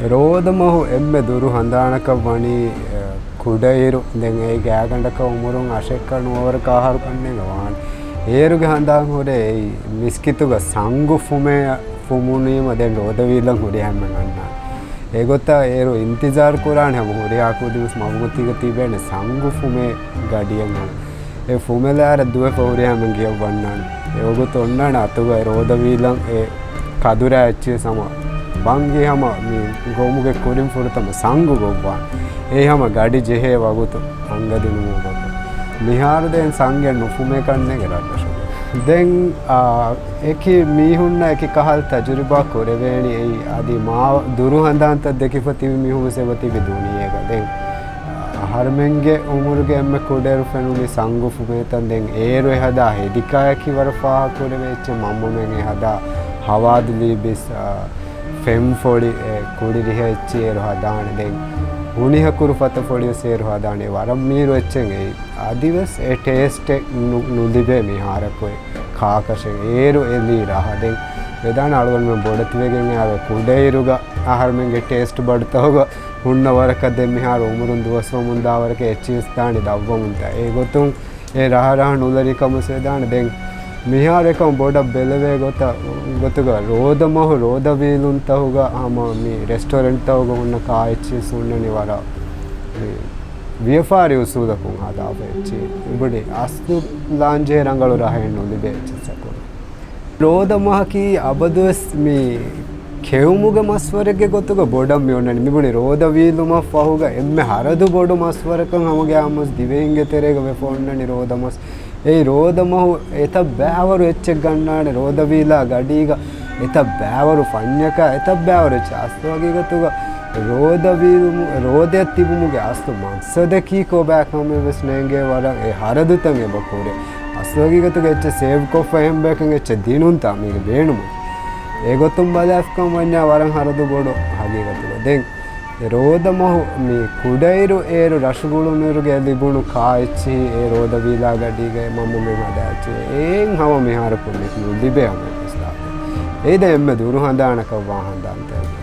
රෝදමහු එම්මෙ දුරු හඳානක වනි කුඩයිරු දැන් ඒ ගෑගඬක උමුරුන් අශෙක්ක නුවරක ආහාර කන්නේ ගවාන ඒරුගේ හඳාන් හොරේ මිස්කිතුග සංගු ෆුමේ ෆුමුනීම දැන් රෝදවීලන් හොරේ හැම ගන්නා ඒගොත ඒරු ඉන්තිසාර් කුරාන හැම හොරේ ආකු දිවස් මමුතික තිබෙන සංගු ෆුමේ ගඩියන් ඒ ෆුමෙලාර දුව පොරේ හැම ගිය වන්නන් ඒගොත ඔන්නන අතුග රෝදවීලන් ඒ කදුර ඇච්චේ සම බංගේ හැම මේ ගොමුගේ කොරින් ෆොරතම සංගු ගොබ්වා ඒ හැම ගඩි ජෙහේ වගුතු අංගදිනු මොකද මිහාර දෙන් සංගයන් නුෆුමේ කන්නේ ගලඩ දැන් ඒකේ මීහුන්න ඒකේ කහල් තජරිබා කරවේණි ඒ ආදි මා දුරු හඳාන්ත දෙකිපති මිහුම සෙවති විදුණී එක දැන් හර්මෙන්ගේ උමුරුගේ එම්ම කොඩේරු ෆෙනුනි සංගු ෆුමේතන් දැන් ඒරෝ හදා හෙදිකාය කිවර ෆා කොඩෙවෙච්ච මම්මෙන් හදා හවාදුලි බිස් ෆෙම් ෆොඩි කුඩි රිහෙච්චි ඒරෝ හදාන දැන් හුනිහ කුරු පත ෆොඩිය සේරෝ හදානේ වරම් මීරෝ එච්චෙන් ඒ ආදිවස් ඒ ටේස්ට් නුදිබේ මිහාරකෝ කාකෂෙන් ඒරෝ එලි රහ දැන් වෙදාන අලුවන් මම බොඩත් වෙගෙන් ආවේ කුඩේරුග ආහාරමෙන්ගේ ටේස්ට් බඩතවග ಹುಣ್ಣ ವರಕ ದೆಮ್ಮಿಹಾರು ಉಮರುಂದು ವಸ್ವ ಮುಂದಾವರಕ್ಕೆ ಹೆಚ್ಚಿಸ್ತಾಣಿ ದವ್ವಮುಂತ ಏ ಗೊತ್ತು ಏ ರಹ ರಹ ನುಲರಿ ಕಮಸೇದಾಣ ದೆಂಗ್ ಮಿಹಾರೆಕ ಬೋಡ ಬೆಲವೆ ಗೊತ್ತುಗ ರೋದ ಮಹು ರೋದ ವೀಲುಂತ ಹುಗ ಆಮ ಮಿ ರೆಸ್ಟೋರೆಂಟ್ ತವಗ ಹುಣ್ಣ ಕಾ ಹೆಚ್ಚಿ ಸುಣ್ಣನಿ ವರ ವ್ಯಾಪಾರಿ ಉಸೂದಕು ಆದಾವ ಹೆಚ್ಚಿ ಬಿಡಿ ಅಸ್ತು ಲಾಂಜೆ ರಂಗಳು ರಹ ಹೆಣ್ಣು ಲಿಬೆ ಹೆಚ್ಚಿಸಕು ರೋದ ಮಹಕಿ ಅಬದುಸ್ ಮಿ කෙවුමුගේ මස්වරගේ ගොතුක බොඩම් මියොන්නනි මිබුනි රෝද වීලුම ෆහුග එම්මෙ හරදු බොඩු මස්වරකන් හමගේ ආමස් දිවෙන්ගේ තෙරේග වෙෆොන්නනි රෝද මස් ඒ රෝද මහු එත බෑවරු එච්චෙක් ගන්නානේ රෝද වීලා ගඩීග එත බෑවරු ෆඤ්ඤක එත බෑවරු චාස්තු වගේ ගතුක රෝද වීලුමු රෝදය තිබුමුගේ අස්තු මක්සදකී කෝ බෑකම වෙස් නේගේ වර ඒ හරදු තංගේ බකෝරේ අස්තු වගේ ගතුක එච්ච සේව් කොෆ එම් බෑකන් එච්ච දිනුන් තමීගේ බේනුමු ඒගොතුම් බලස්කම් වඤ්ඤා වරන් හරදු බොඩෝ හගීගතුල දෙන් රෝද මහු මේ කුඩයිරු ඒරු රසගුළු නිරුගේ ලිබුණු කායිච්චි ඒ රෝද වීලා ගඩිගේ මම මේ හදාච්චි ඒන් හව මිහාර පුන්නේ ලිබේ අම ඉස්ලා ඒ දෙම්ම දුරු හඳානක වාහන් දාන්තේ